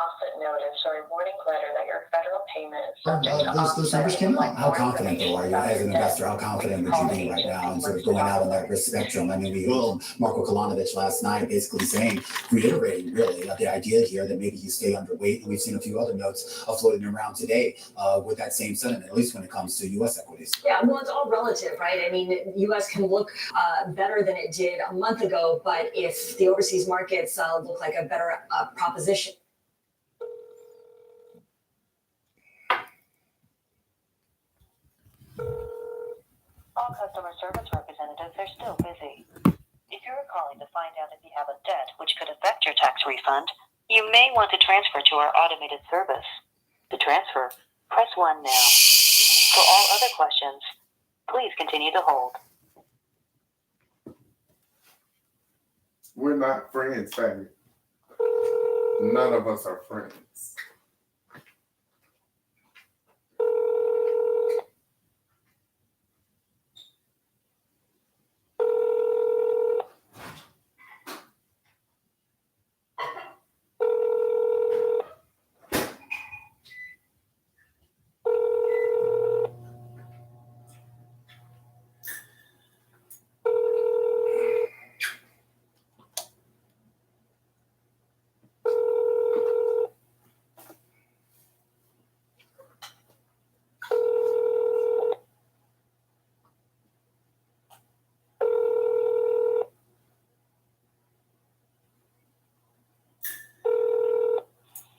offset notice or a warning letter that your federal payment is subject to Those numbers came offsetting. out. How confident though are you as an investor? How confident would you be right now in sort of going out on that risk spectrum? I mean, we heard Marco Kolanovich last night basically saying, reiterating really the idea here that maybe you stay underweight. And we've seen a few other notes floating around today with that same sentiment, at least when it comes to U.S. equities. Yeah, well, it's all relative, right? I mean, U.S. can look better than it did a month ago, but if the overseas markets look like a better proposition. All customer service representatives are still busy. If you are calling to find out if you have a debt which could affect your tax refund, you may want to transfer to our automated service. To transfer, press 1 now. For all other questions, please continue to hold. We're not friends, Fanny. None of us are friends.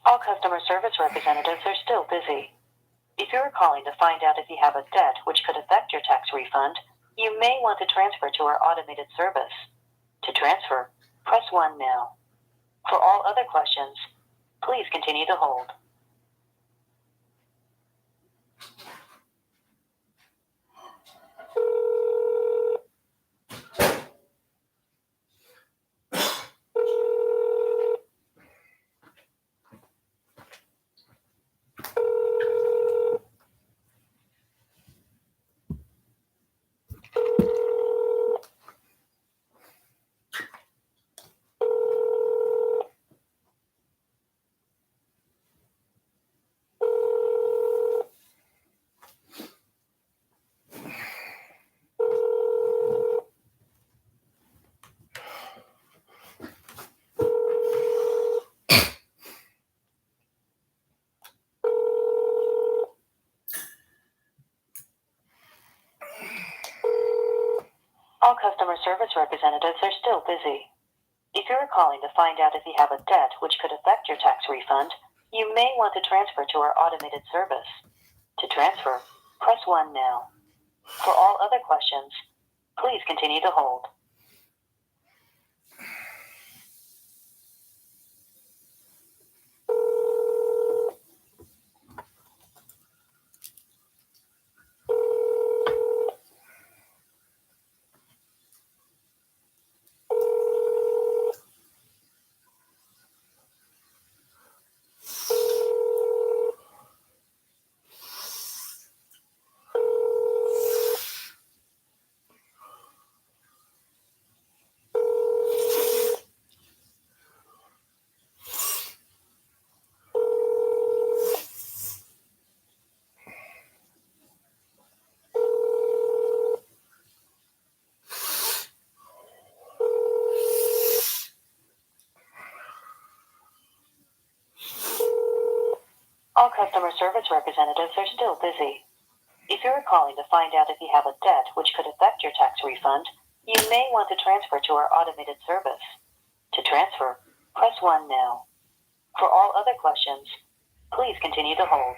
All customer service representatives are still busy. If you are calling to find out if you have a debt which could affect your tax refund, you may want to transfer to our automated service. To transfer, press 1 now. For all other questions, please continue to hold. All customer service representatives are still busy. If you are calling to find out if you have a debt which could affect your tax refund, you may want to transfer to our automated service. To transfer, press 1 now. For all other questions, please continue to hold. All customer service representatives are still busy. If you are calling to find out if you have a debt which could affect your tax refund, you may want to transfer to our automated service. To transfer, press 1 now. For all other questions, please continue to hold.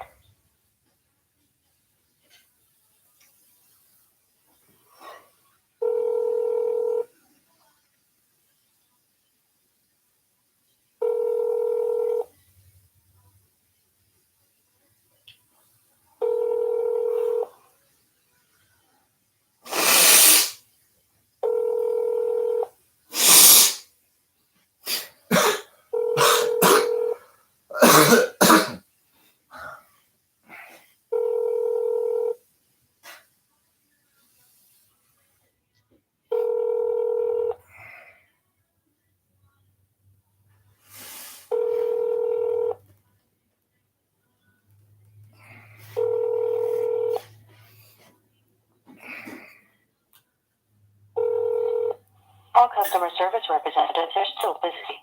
customer service representatives are still busy.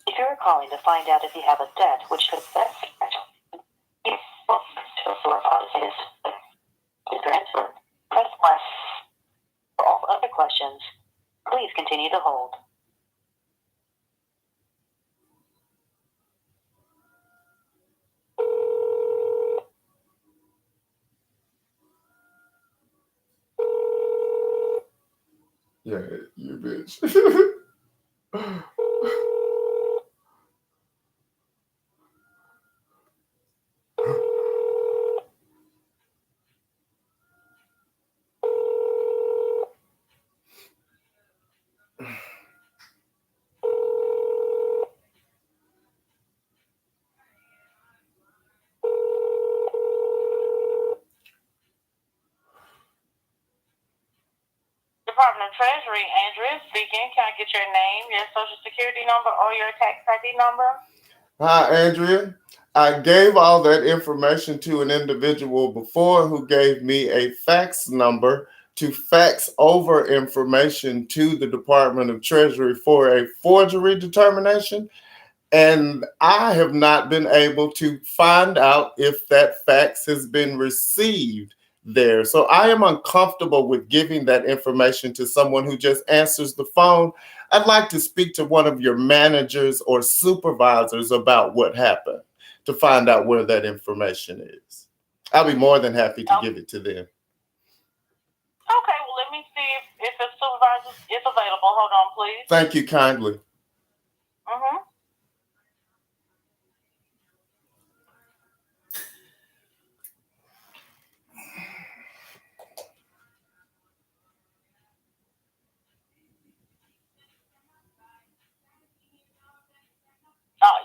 If you're calling to find out if you have a debt which could affect you for policies, to transfer, press 1. For all other questions, please continue to hold. Yeah, you bitch. Department of Treasury, Andrea speaking. Can I get your name, your social security number, or your tax ID number? Hi, Andrea. I gave all that information to an individual before who gave me a fax number to fax over information to the Department of Treasury for a forgery determination. And I have not been able to find out if that fax has been received there. So I am uncomfortable with giving that information to someone who just answers the phone. I'd like to speak to one of your managers or supervisors about what happened to find out where that information is. I'll be more than happy to give it to them. Okay, well, let me see if the supervisor is available. Hold on, please. Thank you kindly. Mm-hmm.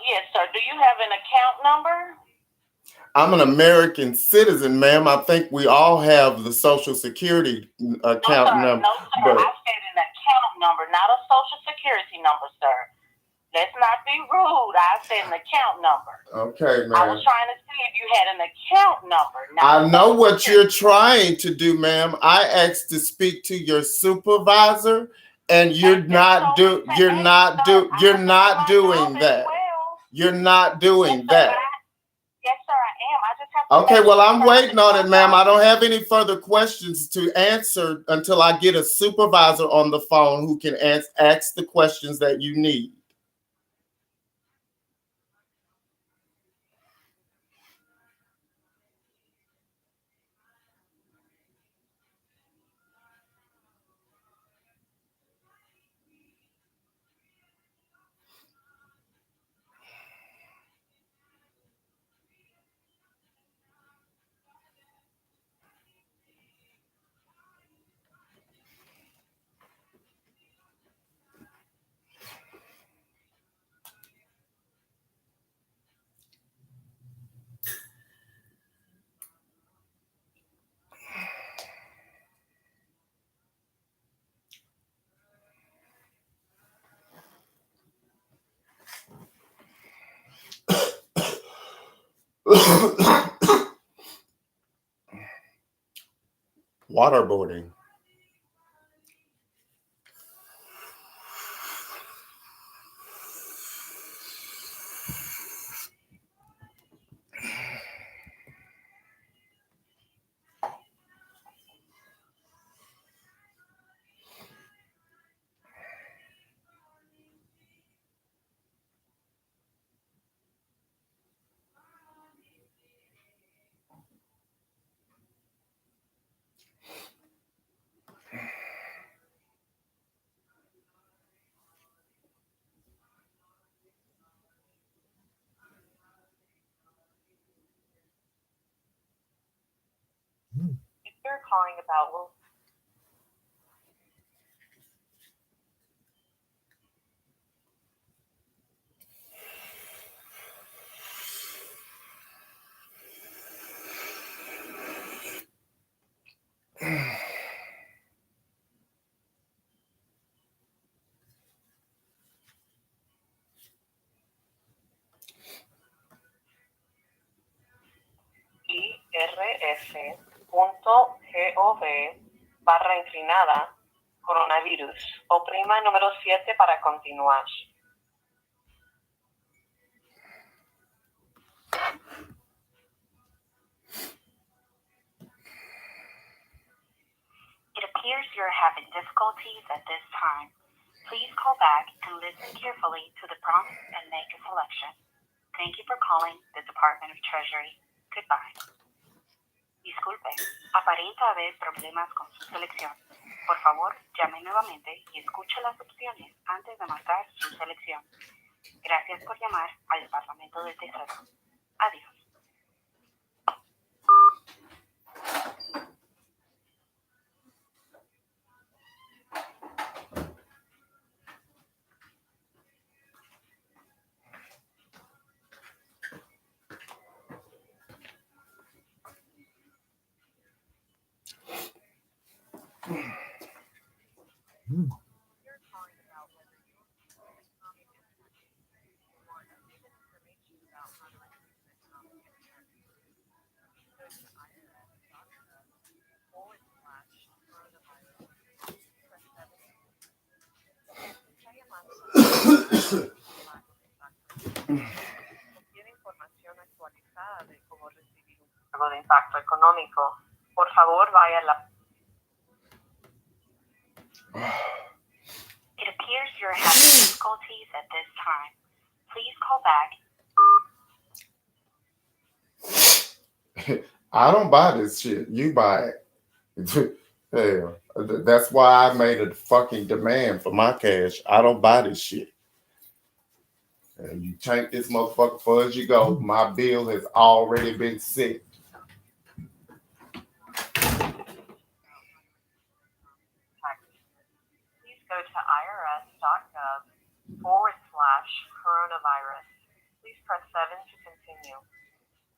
Yes, sir. Do you have an account number? I'm an American citizen, ma'am. I think we all have the Social Security account number. No, sir. But I said an account number, not a social security number, sir. Let's not be rude. I said an account number. okay, ma'am. I was trying to see if you had an account number. I know what you're trying to do, ma'am. I asked to speak to your supervisor, and you're not doing that. You're not doing that. Yes, sir, I am. I just have to. Okay, well, I'm waiting on it, ma'am. I don't have any further questions to answer until I get a supervisor on the phone who can ask the questions that you need. Waterboarding. If you're calling about, well, IRS.gov/inclinada coronavirus. Oprima el número 7 para continuar. It appears you're having difficulties at this time. Please call back and listen carefully to the prompts and make a selection. Thank you for calling the Department of Treasury. Goodbye. Disculpe, aparenta haber problemas con su selección. Por favor, llame nuevamente y escuche las opciones antes de marcar su selección. Gracias por llamar al Departamento de Tesoro. Adiós. Tiene información actualizada de cómo recibir un pago de impacto económico. Por favor, vaya a la... It appears you're having difficulties at this time. Please call back. I don't buy this shit. You buy it. Hell, that's why I made a fucking demand for my cash. I don't buy this shit. And you take this motherfucker for as you go. My bill has already been set. Please go to irs.gov/coronavirus. Please press 7 to continue.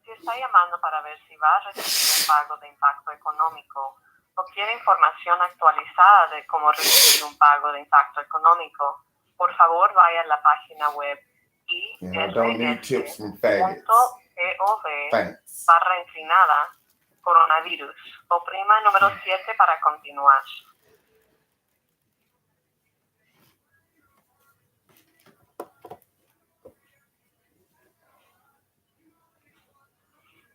Si está llamando para ver si va a recibir un pago de impacto económico o quiere información actualizada de cómo recibir un pago de impacto económico, por favor vaya a la página web And I don't need tips from faggots. irs.gov Thanks. /coronavirus. Oprima el número 7 para continuar.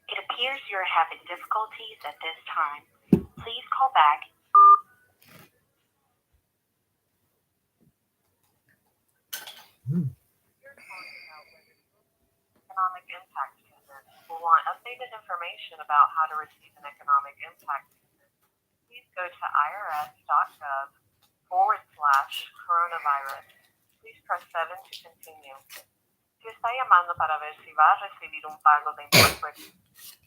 It appears you're having difficulties at this time. Please call back. Economic impact statement. We'll want updated information about how to receive an economic impact statement. Please go to irs.gov/coronavirus. Please press 7 to continue. Si está llamando para ver si va a recibir un pago de impacto.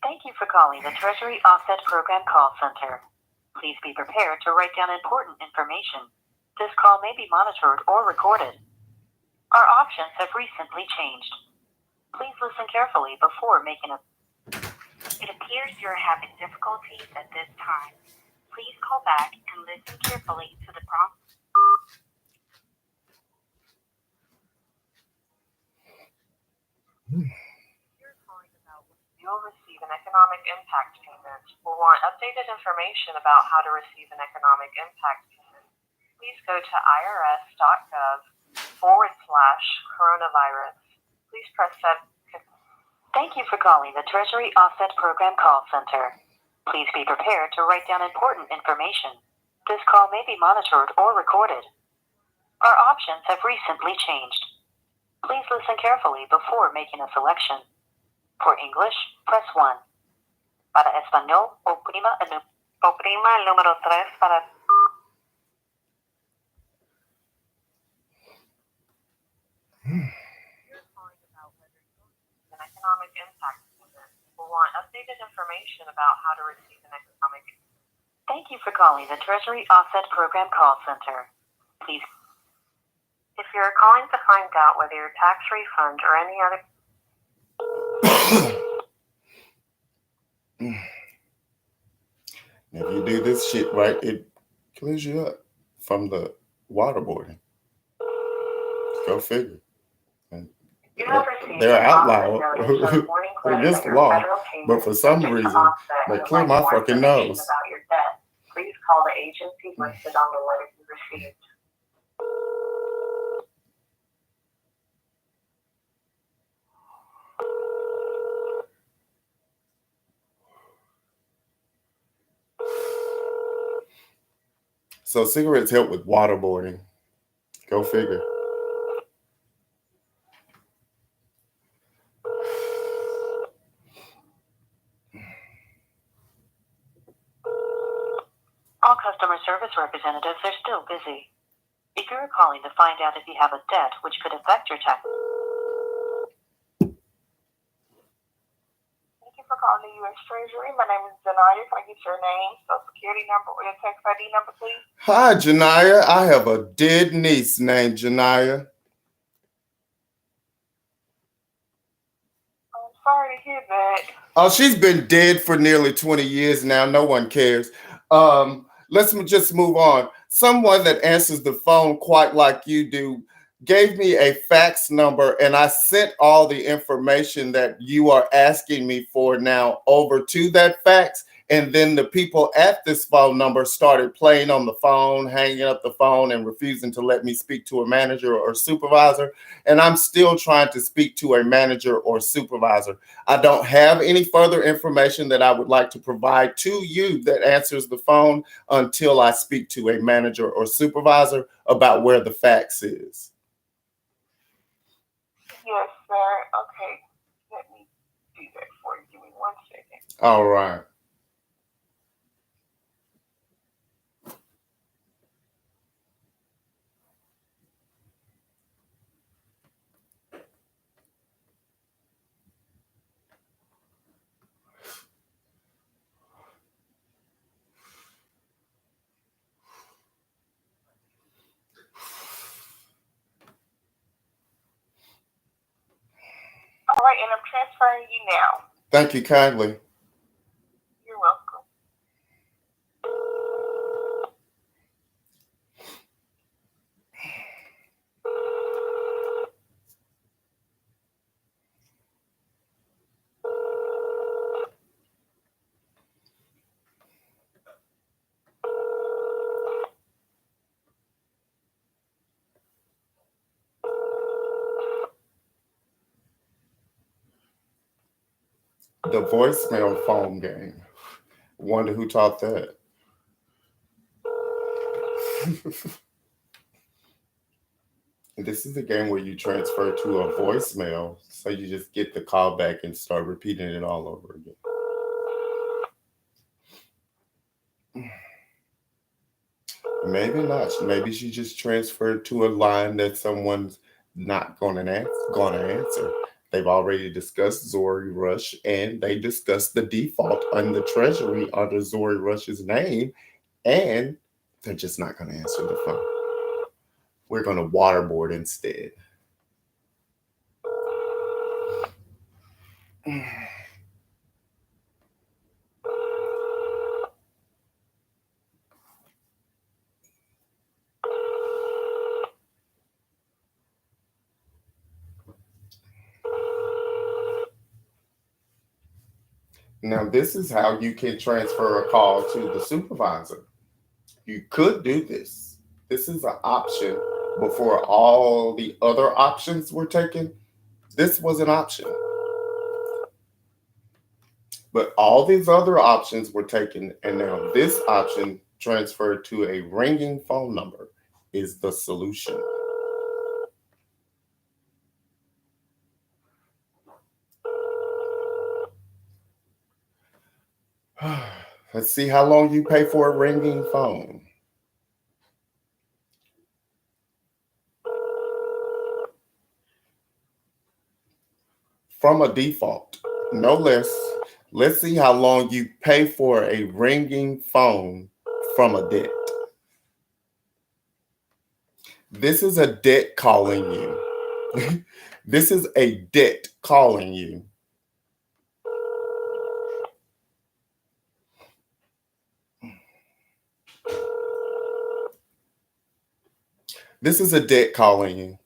Thank you for calling the Treasury Offset Program Call Center. Please be prepared to write down important information. This call may be monitored or recorded. Our options have recently changed. Please listen carefully before making a... It appears you're having difficulties at this time. Please call back and listen carefully to the prompt. You'll receive an economic impact payment. We'll want updated information about how to receive an economic impact payment. Please go to irs.gov/coronavirus. Please press 7. Thank you for calling the Treasury Offset Program Call Center. Please be prepared to write down important information. This call may be monitored or recorded. Our options have recently changed. Please listen carefully before making a selection. For English, press 1. Para español, oprima el número 3 para... An economic impact payment. We'll want updated information about how to receive an economic. Thank you for calling the Treasury Offset Program Call Center. Please... If you're calling to find out whether your tax refund or any other... If you do this shit right, it clears you up from the waterboarding. Go figure. You have received They're an outlawed offset notice of warning against letter the of law, federal payment but for some subject to reason, offset. they You'd clear like my more fucking information nose. about your debt. Please please call the agency listed on the letter you received. So cigarettes help with waterboarding. Go figure. All customer service representatives are still busy. If you're calling to find out if you have a debt which could affect your tax. Thank you for calling the U.S. Treasury. My name is Janaya. Can I get your name, social security number, or your tax ID number, please? Hi, Janaya. I have a dead niece named Janaya. I'm sorry to hear that. Oh, she's been dead for nearly 20 years now. No one cares. Let's just move on. Someone that answers the phone quite like you do gave me a fax number, and I sent all the information that you are asking me for now over to that fax. And then the people at this phone number started playing on the phone, hanging up the phone, and refusing to let me speak to a manager or supervisor. And I'm still trying to speak to a manager or supervisor. I don't have any further information that I would like to provide to you that answers the phone until I speak to a manager or supervisor about where the fax is. Yes, sir. Okay. Let me do that for you. Give me 1 second. All right. All right, and I'm transferring you now. Thank you kindly. You're welcome. The voicemail phone game. Wonder who taught that. This is a game where you transfer to a voicemail, so you just get the call back and start repeating it all over again. Maybe not. Maybe she just transferred to a line that someone's not going to answer. They've already discussed Zori Rush, and they discussed the default on the Treasury under Zori Rush's name, and they're just not going to answer the phone. We're going to waterboard instead. Now, this is how you can transfer a call to the supervisor. You could do this. This is an option before all the other options were taken. This was an option. But all these other options were taken, and now this option transferred to a ringing phone number is the solution. Let's see how long you pay for a ringing phone. From a default, no less. Let's see how long you pay for a ringing phone from a debt. This is a debt calling you. This is a debt calling you. This is a debt calling you.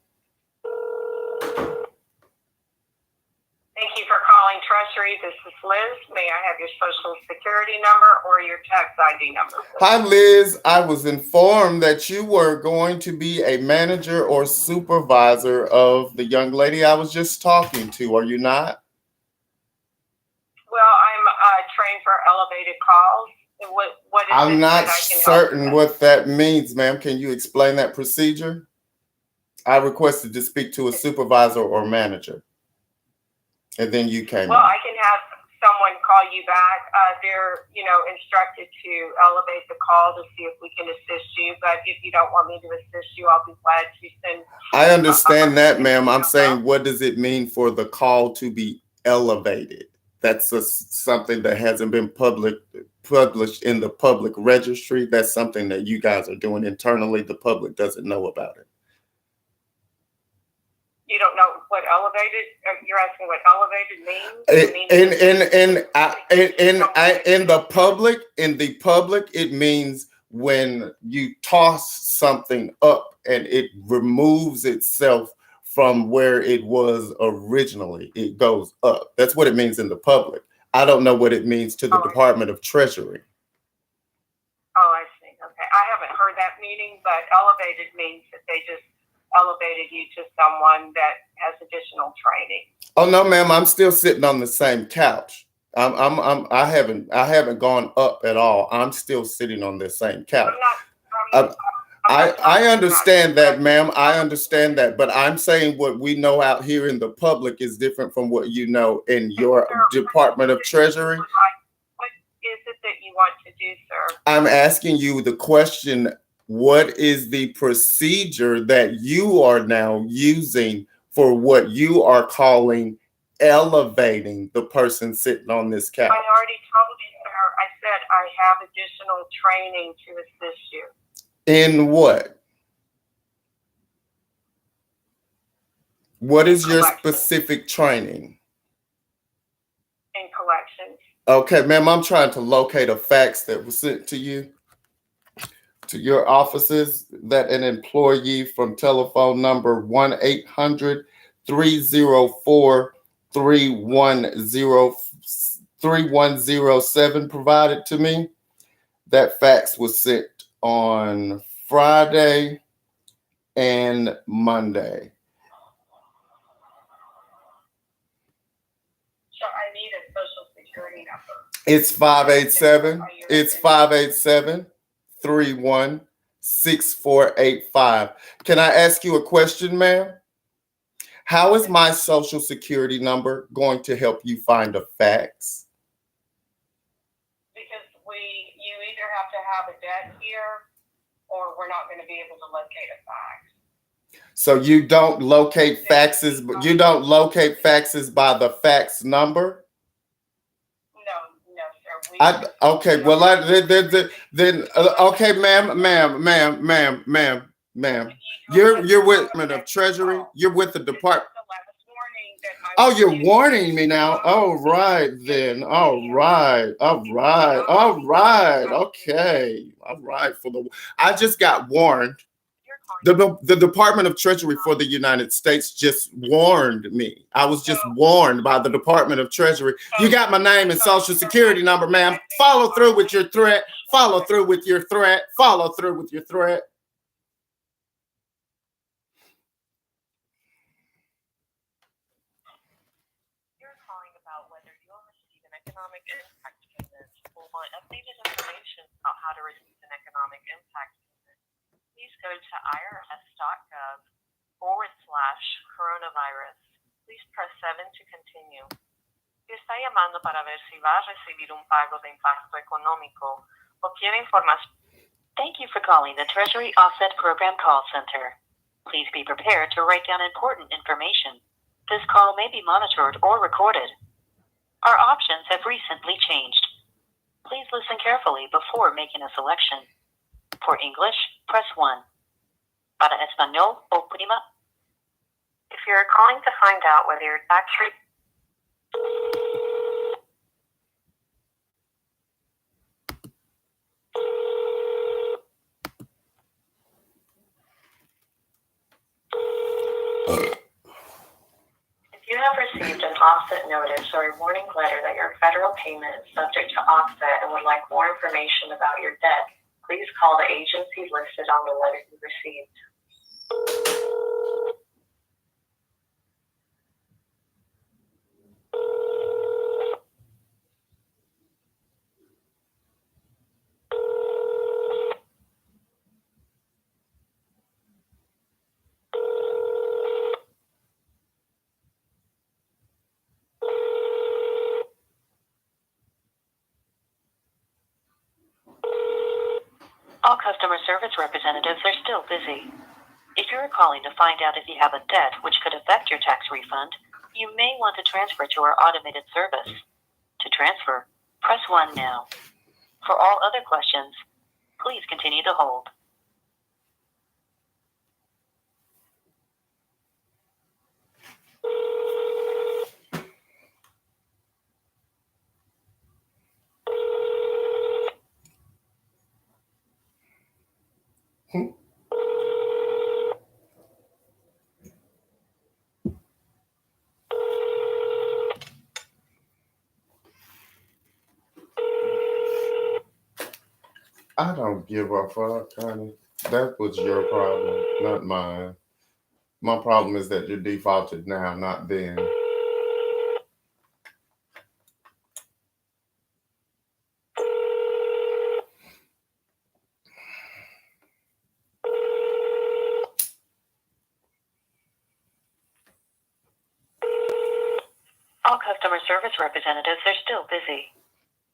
Thank you for calling Treasury. Treasury. This is Liz. May I have your social security number or your tax ID number, please? Hi, Liz. I was informed that you were going to be a manager or supervisor of the young lady I was just talking to. Are you not? Well, I'm trained for elevated calls. What is I'm it not that I can help certain you with? what that means, ma'am. Can you explain that procedure? I requested to speak to a supervisor or manager, and then you came Well, on. I can have someone call you back. They're, instructed to elevate the call to see if we can assist you. But if you don't want me to assist you, I'll be glad to send. I understand that, ma'am. I'm saying, what does it mean for the call to be elevated? That's something that hasn't been published in the public registry. That's something that you guys are doing internally. The public doesn't know about it. You don't know what elevated? You're asking what elevated means? In the public, it means when you toss something up and it removes itself from where it was originally. It goes up. That's what it means in the public. I don't know what it means to the Department of Treasury. Oh, I see. Okay. I haven't heard that meaning, but elevated means that they just elevated you to someone that has additional training. Oh no, ma'am, I'm still sitting on the same couch. I haven't gone up at all. I'm still sitting on the same couch. I understand that, ma'am. I understand that, but I'm saying what we know out here in the public is different from what you know in your Department of Treasury. What is it that you want to do, sir? I'm asking you the question, what is the procedure that you are now using for what you are calling elevating the person sitting on this couch? I already told you, sir. I said I have additional training to assist you. In what? What is your specific training? In collections. Okay, ma'am, I'm trying to locate a fax that was sent to you, to your offices, that an employee from telephone number 1-800-304-3107 provided to me. That fax was sent on Friday and Monday. So I need a social security number. It's 587-316485. Can I ask you a question, ma'am? How is my social security number going to help you find a fax? Because you either have to have a debt here or we're not going to be able to locate a fax. So you don't locate faxes, but you don't locate faxes by the fax number? No, sir. Okay, well, okay, ma'am. You're with the Department of Treasury. You're with the Department. Oh, you're warning me now. All right, then. All right. Okay. All right. I just got warned. The Department of Treasury for the United States just warned me. I was just warned by the Department of Treasury. You got my name and social security number, ma'am. Follow through with your threat. Follow through with your threat. Follow through with your threat. You're calling about whether you'll receive an economic impact payment or want updated information about how to receive an economic impact payment. Please go to irs.gov/coronavirus. Please press 7 to continue. Si está llamando para ver si va a recibir un pago de impacto económico o quiere información. Thank you for calling the Treasury Offset Program Call Center. Please be prepared to write down important information. This call may be monitored or recorded. Our options have recently changed. Please listen carefully before making a selection. For English, press 1. Para español, oprima. If you are calling to find out whether your tax rate... If you have received an offset notice or a warning letter that your federal payment is subject to offset and would like more information about your debt, please call the agency listed on the letter you received. All customer service representatives are still busy. If you are calling to find out if you have a debt which could affect your tax refund, you may want to transfer to our automated service. To transfer, press 1 now. For all other questions, please continue to hold. I don't give a fuck, honey. That was your problem, not mine. My problem is that you're defaulted now, not then. All customer service representatives are still busy.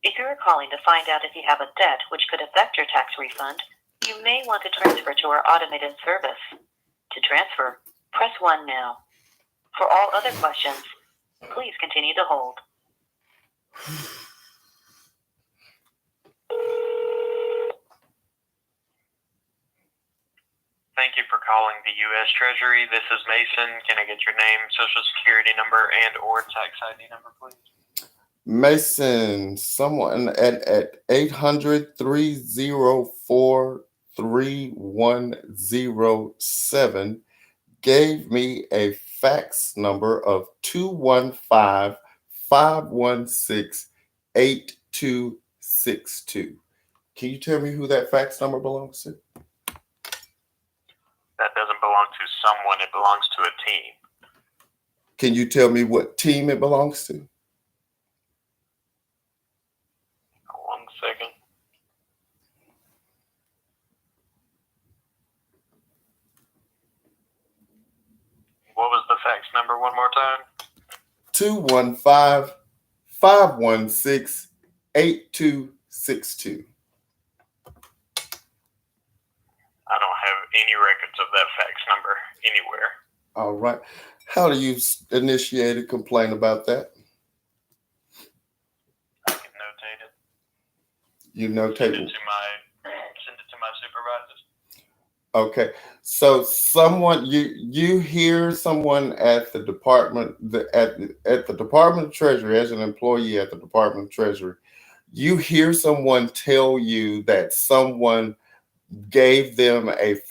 If you are calling to find out if you have a debt which could affect your tax refund, you may want to transfer to our automated service. To transfer, press 1 now. For all other questions, please continue to hold. Thank you for calling the U.S. Treasury. This is Mason. Can I get your name, social security number, and or tax ID number, please? Mason, someone at 800-304-3107 gave me a fax number of 215-516-8262. Can you tell me who that fax number belongs to? That doesn't belong to someone. It belongs to a team. Can you tell me what team it belongs to? 1 second. What was the fax number one more time? 215-516-8262. I don't have any records of that fax number anywhere. All right. How do you initiate a complaint about that? I can notate it. You notate Send it to my supervisors. Okay. So someone you hear someone at the department at the Department of Treasury, as an employee at the Department of Treasury, you hear someone tell you that someone gave them a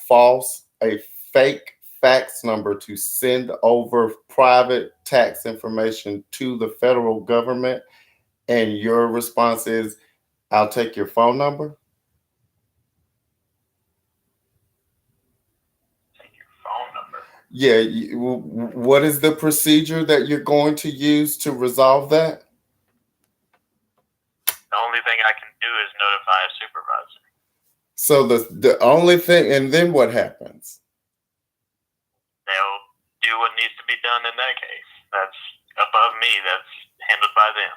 fake fax number to send over private tax information to the federal government, and your response is, I'll take your phone number? Take your phone number. Yeah. What is the procedure that you're going to use to resolve that? The only thing I can do is notify a supervisor. So the only thing, and then what happens? They'll do what needs to be done in that case. That's above me. That's handled by them.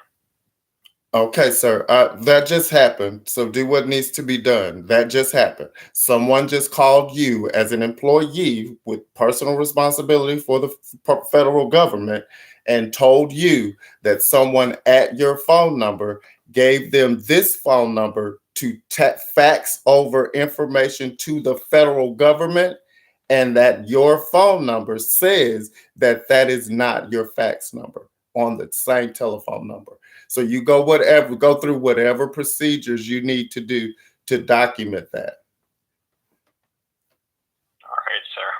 Okay, sir, that just happened. So do what needs to be done. That just happened. Someone just called you as an employee with personal responsibility for the federal government and told you that someone at your phone number gave them this phone number to fax over information to the federal government, and that your phone number says that that is not your fax number on the same telephone number. So you go through whatever procedures you need to do to document that. All right, sir.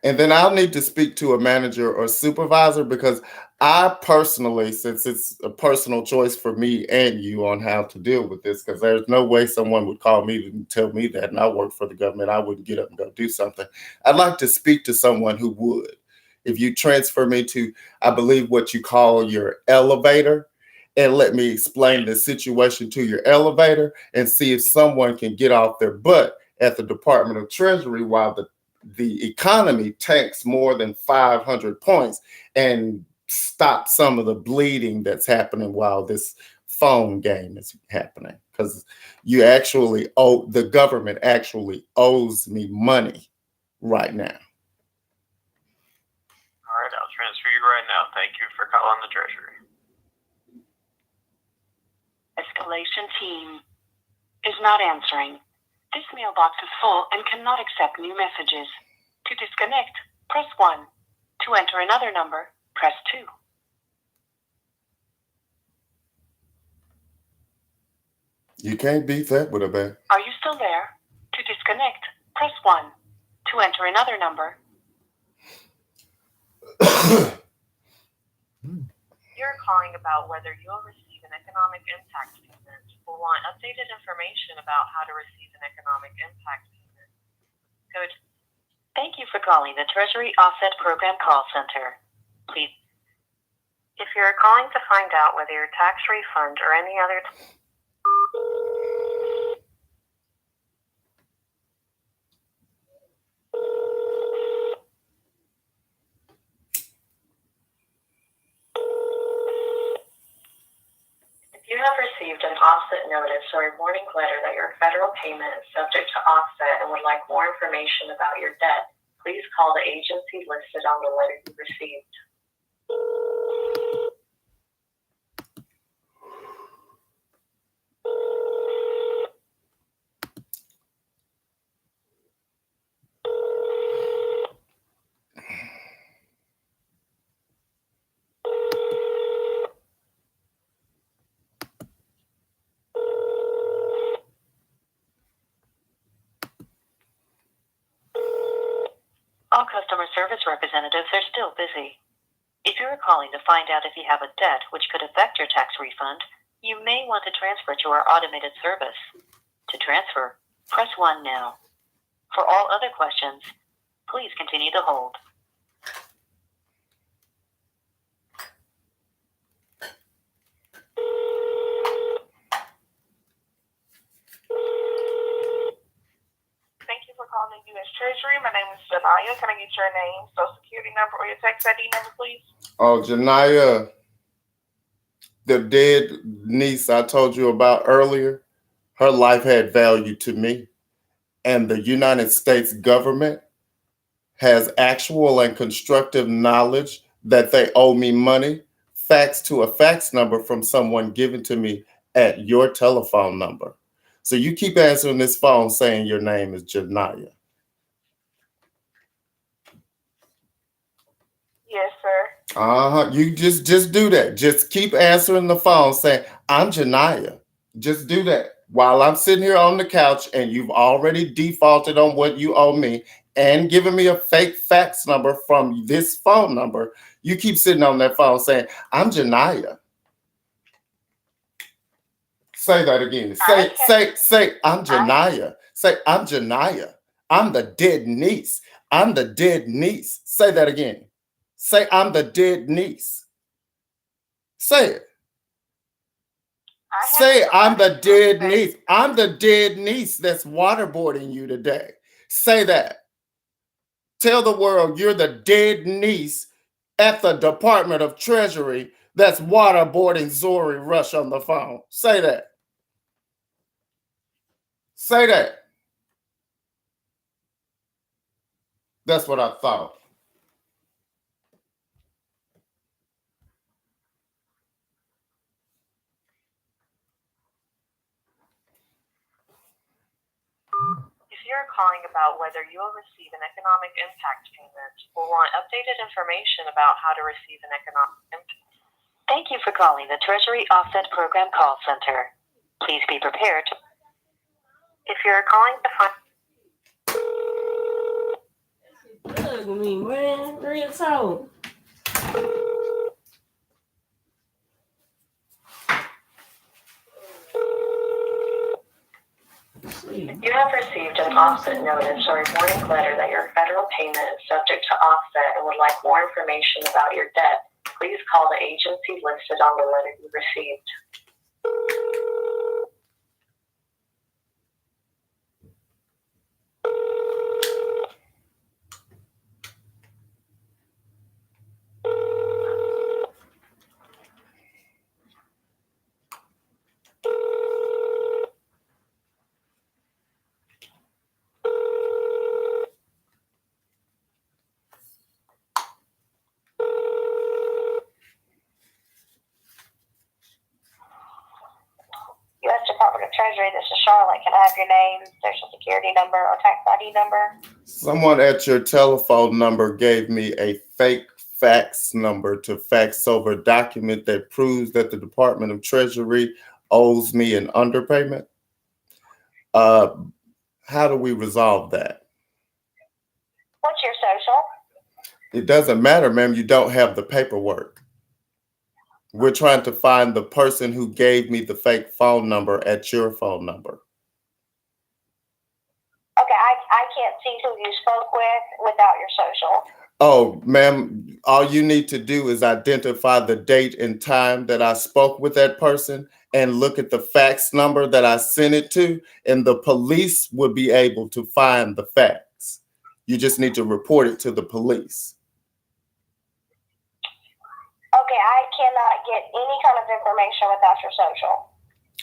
And then I'll need to speak to a manager or supervisor because I personally, since it's a personal choice for me and you on how to deal with this, because there's no way someone would call me to tell me that, and I work for the government, I wouldn't get up and go do something. I'd like to speak to someone who would. If you transfer me to, I believe, what you call your elevator, and let me explain the situation to your elevator and see if someone can get off their butt at the Department of Treasury while the economy tanks more than 500 points and stop some of the bleeding that's happening while this phone game is happening. Because the government actually owes me money right now. All right, I'll transfer you right now. Thank you for calling the Treasury. Escalation team is not answering. This mailbox is full and cannot accept new messages. To disconnect, press 1. To enter another number, press 2. You can't beat that with a bang. Are you still there? To disconnect, press 1. To enter another number. You're calling about whether you'll receive an economic impact payment or want updated information about how to receive an economic impact payment. Good. Thank you for calling the Treasury Offset Program Call Center. Please. If you're calling to find out whether your tax refund or any other If you have received an offset notice or a warning letter that your federal payment is subject to offset and would like more information about your debt, please call the agency listed on the letter you received. All customer service representatives are still busy. If you are calling to find out if you have a debt which could affect your tax refund, you may want to transfer to our automated service. To transfer, press 1 now. For all other questions, please continue to hold. Thank you for calling the U.S. Treasury. My name is Janaya. Can I get your name, social security number, or your tax ID number, please? Oh, Janaya, the dead niece I told you about earlier, her life had value to me. And the United States government has actual and constructive knowledge that they owe me money, faxed to a fax number from someone given to me at your telephone number. So you keep answering this phone saying your name is Janaya. Yes, sir. You just do that. Just keep answering the phone saying, I'm Janaya. Just do that. While I'm sitting here on the couch and you've already defaulted on what you owe me and given me a fake fax number from this phone number, you keep sitting on that phone saying, I'm Janaya. Say that again. Say, I'm Janaya. Say, I'm Janaya. I'm the dead niece. I'm the dead niece. Say that again. Say, I'm the dead niece. Say it. Say, I'm the dead niece. I'm the dead niece that's waterboarding you today. Say that. Tell the world you're the dead niece at the Department of Treasury that's waterboarding Zori Rush on the phone. Say that. Say that. That's what I thought. If you're calling about whether you will receive an economic impact payment or want updated information about how to receive an economic impact. Thank you for calling the Treasury Offset Program Call Center. Please be prepared to. If you're calling to find. fuck with me, man. Real talk. You have received an offset notice or a warning letter that your federal payment is subject to offset and would like more information about your debt. Please call the agency listed on the letter you received. U.S. Department of Treasury, this is Charlotte. Can I have your name, social security number, or tax ID number? Someone at your telephone number gave me a fake fax number to fax over a document that proves that the Department of Treasury owes me an underpayment. How do we resolve that? What's your social? It doesn't matter, ma'am. You don't have the paperwork. We're trying to find the person who gave me the fake phone number at your phone number. Okay, I can't see who you spoke with without your social. Oh, ma'am, all you need to do is identify the date and time that I spoke with that person and look at the fax number that I sent it to, and the police would be able to find the fax. You just need to report it to the police. Okay, I cannot get any kind of information without your social.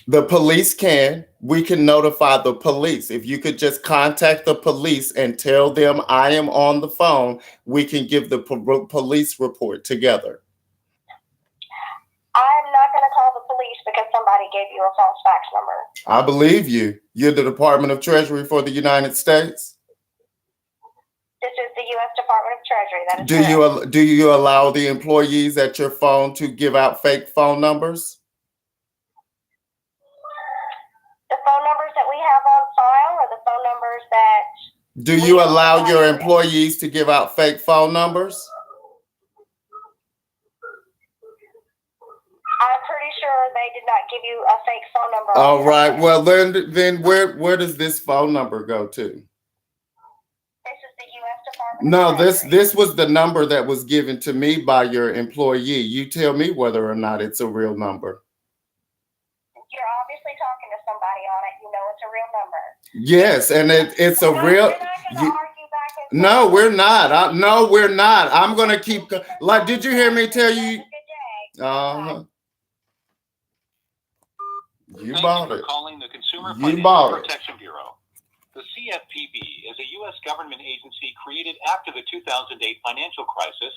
The police can. We can notify the police. If you could just contact the police and tell them I am on the phone, we can give the police report together. I'm not going to call the police because somebody gave you a false fax number. I believe you. You're the Department of Treasury for the United States. This is the U.S. Department of Treasury. That is correct. Do you allow the employees at your phone to give out fake phone numbers? The phone numbers that we have on file are the phone numbers that... Do you allow your employees to give out fake phone numbers? I'm pretty sure they did not give you a fake phone number. All right. Well, then where does this phone number go to? This is the U.S. Department No, of Treasury. this was the number that was given to me by your employee. You tell me whether or not it's a real number. You're obviously talking to somebody on it. You know it's a real number. Yes, and it's a real... We're not going to argue back and forth. No, we're not. No, we're not. I'm going to keep... Like, did you hear me tell you? Good day. Uh-huh. You Thank bought you it. for calling the Consumer You Financial bought it. Protection Bureau. The CFPB is a U.S. government agency created after the 2008 financial crisis.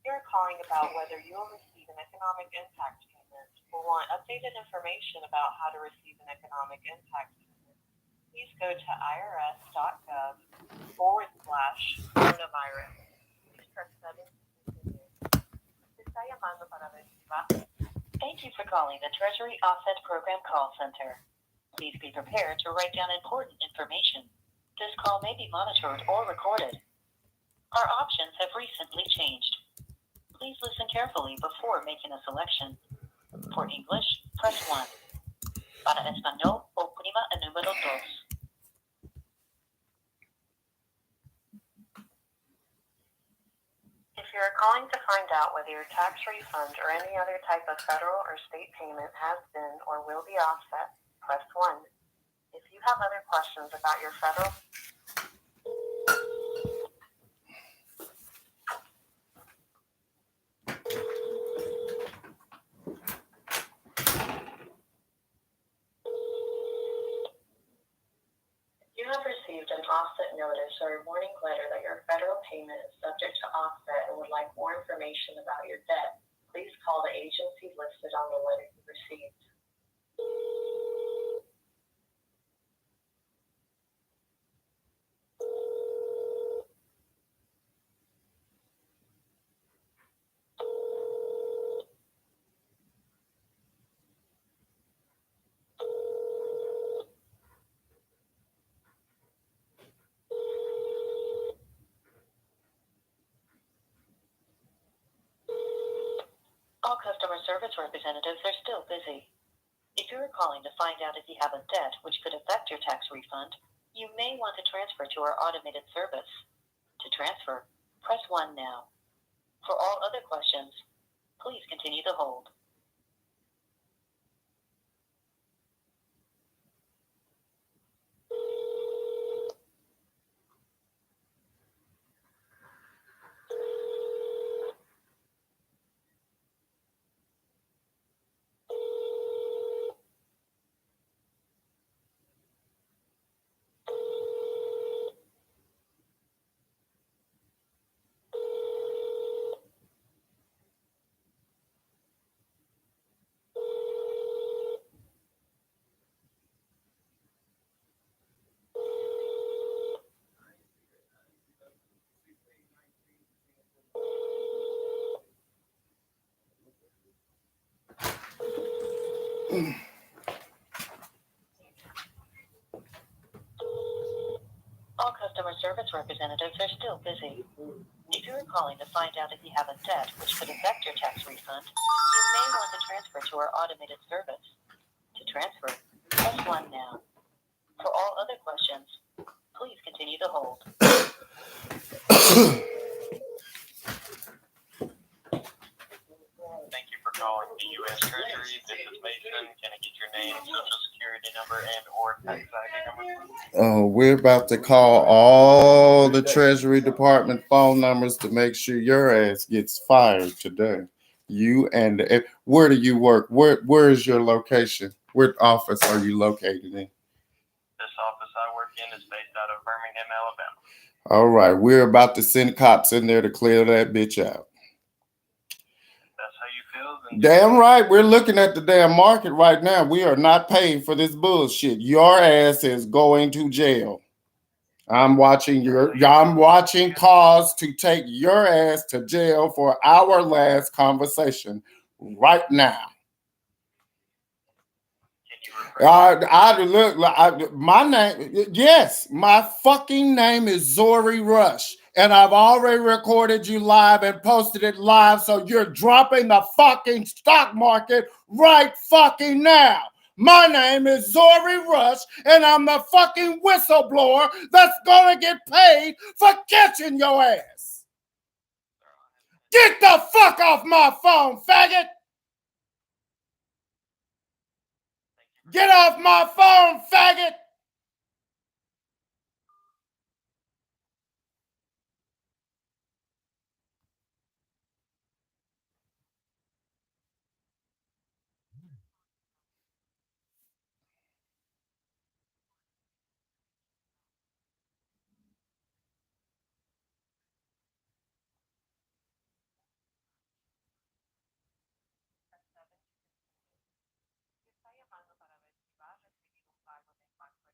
You're calling about whether you will receive an economic impact payment or want updated information about how to receive an economic impact payment. Please go to irs.gov/coronavirus. Please press 7 to continue. Te está llamando para ver si va. Thank you for calling the Treasury Offset Program Call Center. Please be prepared to write down important information. This call may be monitored or recorded. Our options have recently changed. Please listen carefully before making a selection. For English, press 1. Para español, oprima el número 2. If you are calling to find out whether your tax refund or any other type of federal or state payment has been or will be offset, press 1. If you have other questions about your federal... You have received an offset notice or a warning letter that your federal payment is subject to offset and would like more information about your debt. Please call the agency listed on the letter you received. customer service representatives are still busy. If you are calling to find out if you have a debt which could affect your tax refund, you may want to transfer to our automated service. To transfer, press 1 now. For all other questions, please continue to hold. All customer service representatives are still busy. If you are calling to find out if you have a debt which could affect your tax refund, you may want to transfer to our automated service. To transfer, press 1 now. For all other questions, please continue to hold. Thank you for calling the U.S. Treasury. This is Mason. Can I get your name, social security number, and or tax ID number, please? We're about to call all the Treasury Department phone numbers to make sure your ass gets fired today. You and where do you work? Where is your location? What office are you located in? This office I work in is based out of Birmingham, Alabama. All right, we're about to send cops in there to clear that bitch out. That's how you feel? Then Damn right, we're looking at the damn market right now. We are not paying for this bullshit. Your ass is going to jail. I'm watching cause to take your ass to jail for our last conversation right now. My name, yes, my fucking name is Zori Rush, and I've already recorded you live and posted it live, so you're dropping the fucking stock market right fucking now. My name is Zori Rush, and I'm the fucking whistleblower that's gonna get paid for catching your ass. Get the fuck off my phone, faggot! Get off my phone, faggot! Si está llamando para ver si va a recibir un pago de impacto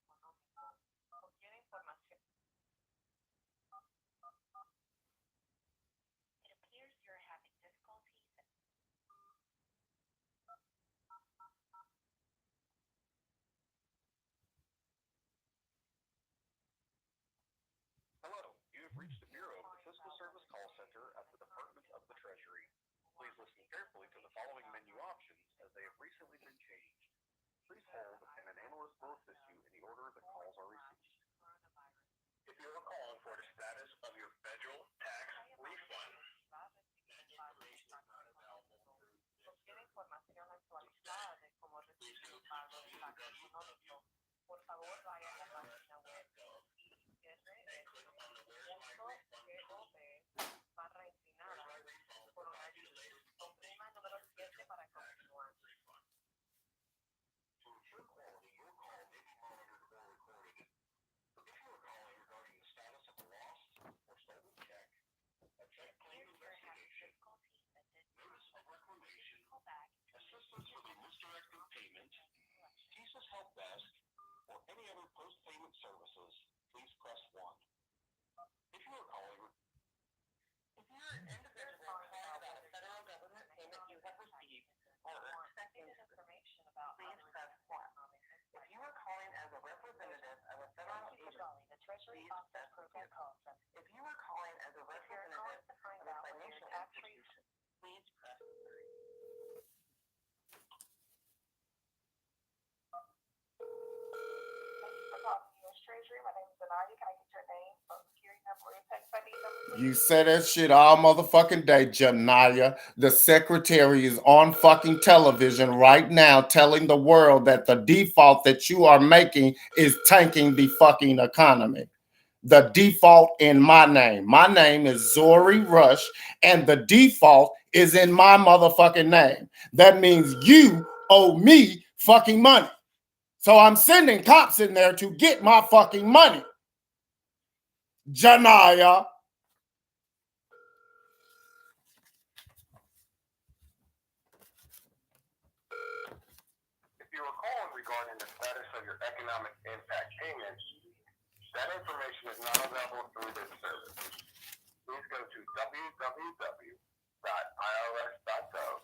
Treasury. My name is Janaya. Can I get your name, social security number, or your tax ID number, please? You say that shit all motherfucking day, Janaya. The secretary is on fucking television right now telling the world that the default that you are making is tanking the fucking economy. The default in my name. My name is Zori Rush, and the default is in my motherfucking name. That means you owe me fucking money. So I'm sending cops in there to get my fucking money. Janaya. If you are calling regarding the status of your economic impact payments, that information is not available through this service. Please go to www.irs.gov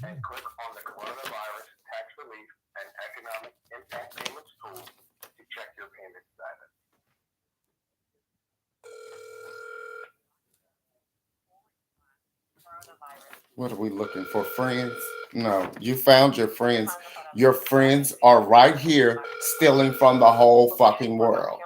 and click on the Coronavirus Tax Relief and Economic Impact Payments tool to check your payment status. What are we looking for? Friends? No, you found your friends. Your friends are right here stealing from the whole fucking world.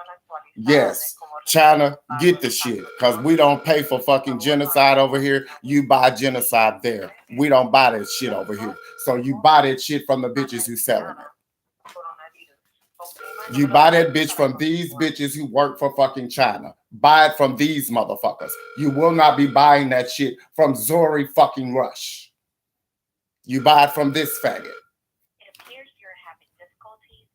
Yes, China, get the shit. Because we don't pay for fucking genocide over here. You buy genocide there. We don't buy that shit over here. So you buy that shit from the bitches who selling it. You buy that bitch from these bitches who work for fucking China. Buy it from these motherfuckers. You will not be buying that shit from Zori fucking Rush. You buy it from this faggot. It appears you're having difficulties.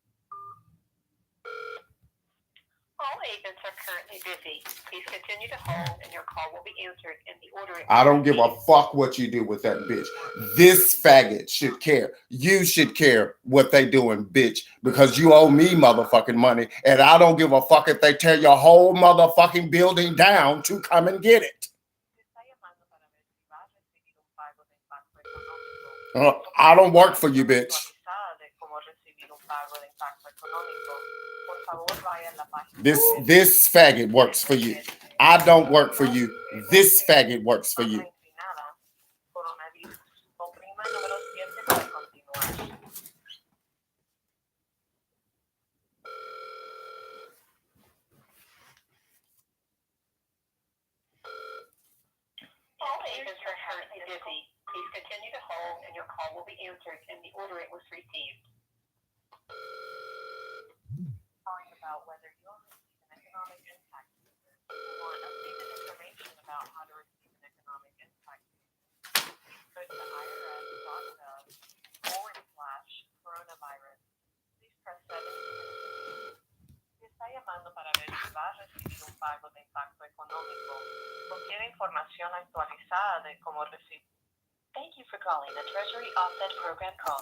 All agents are currently busy. Please continue to hold and your call will be answered in the order. I don't give a fuck what you do with that bitch. This faggot should care. You should care what they doing, bitch, because you owe me motherfucking money, and I don't give a fuck if they tear your whole motherfucking building down to come and get it. I don't work for you, bitch. This faggot works for you. I don't work for you. This faggot works for you. All agents are currently busy. Please continue to hold and your call will be answered in the order it was received. Calling about whether you'll receive an economic impact statement. Want updated information about how to receive an economic impact statement. Go to irs.gov/coronavirus. Please press 7. Si está llamando para ver si va a recibir un pago de impacto económico o quiere información actualizada de cómo recibir. Thank you for calling the Treasury Offset Program call.